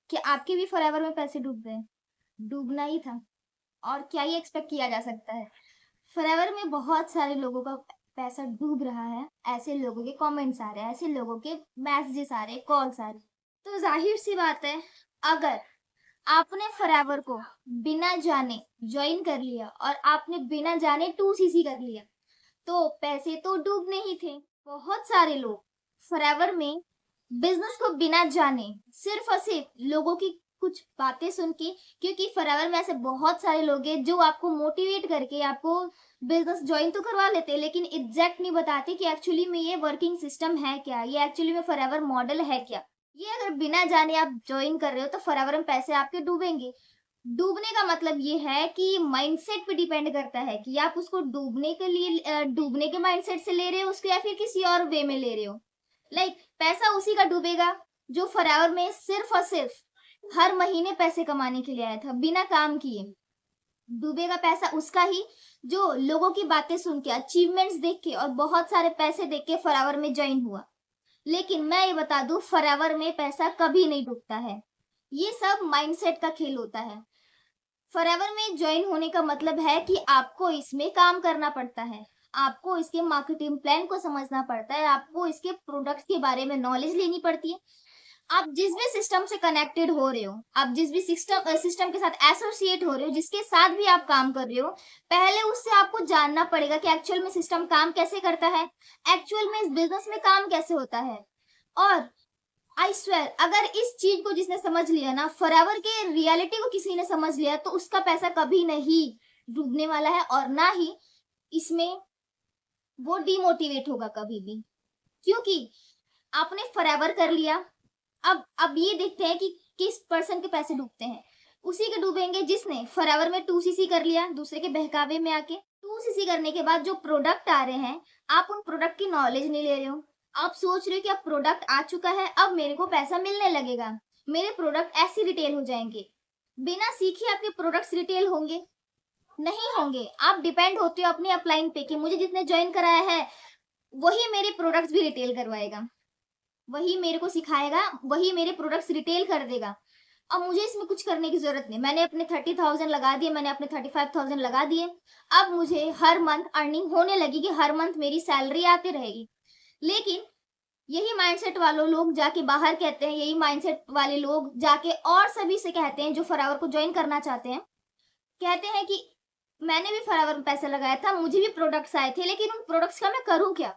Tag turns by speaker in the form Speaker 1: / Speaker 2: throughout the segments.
Speaker 1: कि आपके भी फॉरएवर में पैसे डूब गए? डूबना ही था। और क्या ही एक्सपेक्ट किया जा सकता है? फॉरएवर में बहुत सारे लोगों का पैसा डूब रहा है। ऐसे लोगों के कमेंट्स आ रहे हैं, ऐसे लोगों के मैसेजेस आ रहे हैं, कॉल्स आ रहे हैं। तो जाहिर सी बात है, अगर आपने फॉरएवर को बिना जाने ज्वाइन कर लिया और आपने बिना जाने 2cc कर लिया, तो पैसे तो डूबने ही थे। बहुत सारे लोग फॉरएवर में बिजनेस को बिना जाने, सिर्फ और सिर्फ लोगों की कुछ बातें सुन के, क्योंकि फॉरएवर में ऐसे बहुत सारे लोग हैं जो आपको मोटिवेट करके आपको बिजनेस ज्वाइन तो करवा लेते हैं, लेकिन एग्जैक्ट नहीं बताते कि एक्चुअली में ये वर्किंग सिस्टम है क्या, ये एक्चुअली में फॉरएवर मॉडल है क्या। ये अगर बिना जाने आप ज्वाइन कर रहे हो तो फॉरएवर में पैसे आपके डूबेंगे। डूबने का मतलब ये है कि माइंडसेट पे डिपेंड करता है कि आप उसको डूबने के लिए डूबने के माइंडसेट से ले रहे हो उसको, या फिर किसी और वे में ले रहे हो। पैसा उसी का डूबेगा जो फॉरएवर में सिर्फ और सिर्फ हर महीने पैसे कमाने के लिए आया था बिना काम किए। डूबेगा पैसा उसका ही जो लोगों की बातें सुन के, अचीवमेंट्स देख के और बहुत सारे पैसे देख के फॉरएवर में ज्वाइन हुआ। लेकिन मैं ये बता दूं, फॉरएवर में पैसा कभी नहीं डूबता है। ये सब माइंडसेट का खेल होता है। फॉरएवर में ज्वाइन होने का मतलब है कि आपको इसमें काम करना पड़ता है, आपको इसके मार्केटिंग प्लान को समझना पड़ता है, आपको इसके प्रोडक्ट्स के बारे में नॉलेज लेनी पड़ती है। आप जिस भी सिस्टम से कनेक्टेड हो रहे हो, आप जिस भी सिस्टम के साथ एसोसिएट हो रहे हो, जिसके साथ भी आप काम कर रहे हो, पहले उससे आपको जानना पड़ेगा कि एक्चुअल में सिस्टम काम कैसे करता है, एक्चुअल में इस बिजनेस में काम कैसे होता है। और आई स्वेयर, अगर इस चीज को जिसने समझ लिया ना, फॉरएवर के रियलिटी को किसी ने समझ लिया, तो उसका पैसा कभी नहीं डूबने वाला है और ना ही इसमें वो डिमोटिवेट होगा कभी भी। क्योंकि आपने फॉरएवर कर लिया। अब ये देखते हैं कि किस पर्सन के पैसे डूबते हैं। उसी के डूबेंगे जिसने फॉरएवर में 2cc कर लिया दूसरे के बहकावे में आके। 2cc करने के बाद जो प्रोडक्ट आ रहे हैं, आप उन प्रोडक्ट की नॉलेज नहीं ले रहे हो। आप सोच रहे हो कि अब प्रोडक्ट आ चुका है, अब मेरे को पैसा मिलने लगेगा, मेरे प्रोडक्ट ऐसे रिटेल हो जाएंगे। बिना सीखे आपके प्रोडक्ट्स रिटेल होंगे? नहीं होंगे। आप डिपेंड होते हो अपने अपलाइन पे कि मुझे जिसने ज्वाइन कराया है वही मेरे प्रोडक्ट्स भी रिटेल करवाएगा, वही मेरे को सिखाएगा, वही मेरे प्रोडक्ट्स रिटेल कर देगा। अब मुझे इसमें कुछ करने की जरूरत नहीं। मैंने अपने 30,000 लगा दिए, मैंने अपने 35,000 लगा दिए। अब मुझे हर मंथ अर्निंग होने लगी कि हर मंथ मेरी सैलरी आती रहेगी। लेकिन यही माइंडसेट वालों लोग जाके बाहर कहते हैं, यही माइंडसेट वाले लोग जाके और सभी से कहते हैं जो फॉरएवर को ज्वाइन करना चाहते हैं, कहते हैं कि मैंने भी फॉरएवर में पैसा लगाया था, मुझे भी प्रोडक्ट्स आए थे, लेकिन उन प्रोडक्ट्स का मैं करूं क्या,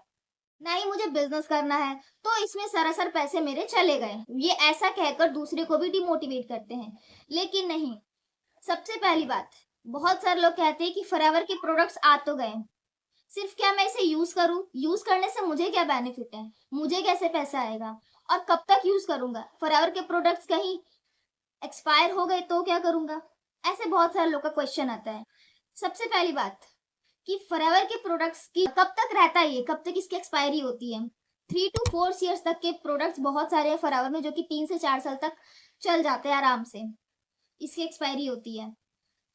Speaker 1: ना ही मुझे बिजनेस करना है, तो इसमें सरासर पैसे मेरे चले गए। ये ऐसा कहकर दूसरे को भी डिमोटिवेट करते हैं। लेकिन नहीं, सबसे पहली बात, बहुत सारे लोग कहते हैं कि फॉरएवर के प्रोडक्ट्स आ तो गए, सिर्फ क्या मैं इसे यूज करूं, यूज करने से मुझे क्या बेनिफिट है, मुझे कैसे पैसा आएगा और कब तक यूज करूंगा, फॉरएवर के प्रोडक्ट्स कहीं एक्सपायर हो गए तो क्या करूंगा। ऐसे बहुत सारे लोग का क्वेश्चन आता है। सबसे पहली बात कि फॉरएवर के प्रोडक्ट्स की कब तक रहता है, ये कब तक इसकी एक्सपायरी होती है। 3 to 4 years तक के प्रोडक्ट्स बहुत सारे हैं फॉरएवर में, जो कि 3 से 4 साल तक चल जाते हैं आराम से, इसकी एक्सपायरी होती है।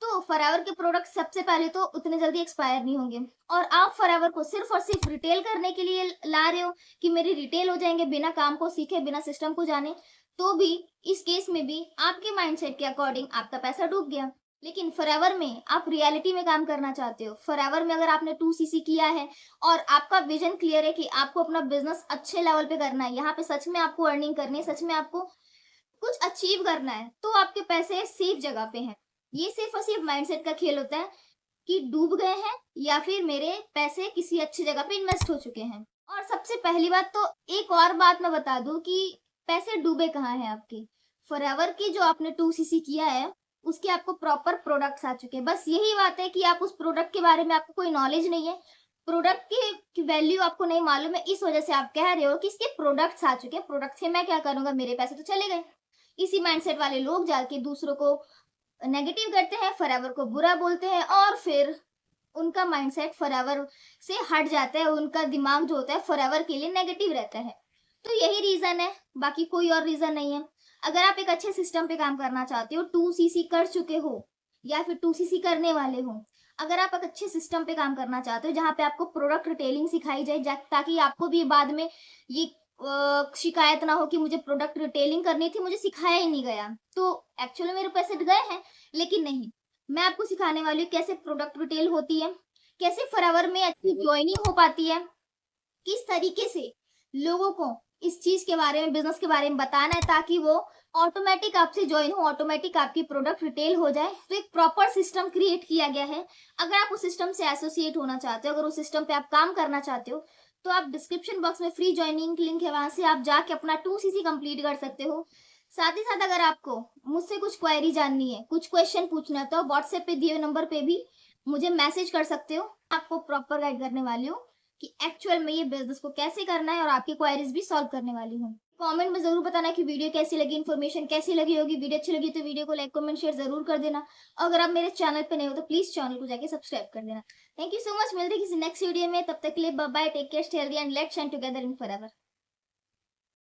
Speaker 1: तो फॉरएवर के प्रोडक्ट सबसे पहले तो उतने जल्दी एक्सपायर नहीं होंगे। और आप फॉरएवर को सिर्फ और सिर्फ रिटेल करने के लिए ला रहे हो कि मेरी रिटेल हो जाएंगे बिना काम को सीखे, बिना सिस्टम को जाने, तो भी इस केस में भी आपके माइंडसेट के अकॉर्डिंग आपका पैसा डूब गया। लेकिन फॉरएवर में आप रियलिटी में काम करना चाहते हो, फॉरएवर में अगर आपने 2cc किया है और आपका विजन क्लियर है कि आपको अपना बिजनेस अच्छे लेवल पे करना है, यहाँ पे सच में आपको अर्निंग करनी है, सच में आपको कुछ अचीव करना है, तो आपके पैसे सेफ जगह पे हैं। ये सिर्फ और सिर्फ माइंडसेट का खेल होता है कि डूब गए हैं या फिर मेरे पैसे किसी अच्छी जगह पे इन्वेस्ट हो चुके हैं। और सबसे पहली बात तो एक और बात मैं बता दूं कि पैसे डूबे कहाँ हैं आपके। फॉरएवर की जो आपने 2cc किया है उसके आपको प्रॉपर प्रोडक्ट्स आ चुके हैं। बस यही बात है कि आप उस प्रोडक्ट के बारे में आपको कोई नॉलेज नहीं है, प्रोडक्ट की वैल्यू आपको नहीं मालूम है, इस वजह से आप कह रहे हो कि इसके प्रोडक्ट्स आ चुके हैं, प्रोडक्ट से मैं क्या करूंगा, मेरे पैसे तो चले गए। इसी माइंडसेट वाले लोग जाके दूसरों को नेगेटिव करते हैं, फॉरएवर को बुरा बोलते हैं और फिर उनका माइंडसेट फॉरएवर से हट जाता है, उनका दिमाग जो होता है फॉरएवर के लिए नेगेटिव रहता है। तो यही रीजन है, बाकी कोई और रीजन नहीं है। अगर आप एक अच्छे सिस्टम पे काम करना चाहते हो, 2cc कर चुके हो या फिर 2cc करने वाले हो, अगर आप एक अच्छे सिस्टम पे काम करना चाहते हो जहाँ पे आपको प्रोडक्ट रिटेलिंग सिखाई जाए ताकि आपको भी बाद में ये शिकायत ना हो कि मुझे प्रोडक्ट रिटेलिंग करनी थी, मुझे सिखाया ही नहीं गया। तो एक्चुअली मेरे पैसे गए हैं, लेकिन नहीं, मैं आपको सिखाने वाली हूँ कैसे प्रोडक्ट रिटेल होती है, कैसे फॉरएवर में अच्छी जॉइनिंग हो पाती है, किस तरीके से लोगों को इस चीज़ के बारे में, बिज़नेस के बारे में बताना है ताकि वो ऑटोमैटिक आपसे जॉइन हो, ऑटोमैटिक आपकी प्रोडक्ट रिटेल हो जाए। तो एक प्रॉपर सिस्टम क्रिएट किया गया है। अगर आप उस सिस्टम से एसोसिएट होना चाहते हो, अगर उस सिस्टम पे आप काम करना चाहते हो, तो आप डिस्क्रिप्शन बॉक्स में फ्री जॉइनिंग लिंक है, वहाँ से आप जाके अपना 2 सीसी कंप्लीट कर सकते हो। साथ ही साथ अगर आपको मुझसे कुछ क्वेरी जाननी है, कुछ क्वेश्चन पूछना है, तो आप व्हाट्सएप पे दिए हुए नंबर पे भी मुझे मैसेज कर सकते हो। आपको प्रॉपर गाइड करने वाली हूँ कि एक्चुअल में ये बिज़नेस को कैसे करना है और आपकी क्वेरीज भी सॉल्व करने वाली हूँ। कमेंट में ज़रूर बताना कि वीडियो कैसी लगी, इन्फॉर्मेशन कैसी लगी होगी। वीडियो अच्छी लगी तो वीडियो को लाइक, कमेंट, शेयर ज़रूर कर देना। अगर आप मेरे चैनल पे नए हो तो प्लीज़ चैनल को जाके सब्सक्राइब कर देना। Thank you so much. मिलते हैं किसी नेक्स्ट वीडियो में। तब तक के लिए bye bye, take care, stay healthy and let's shine together in forever.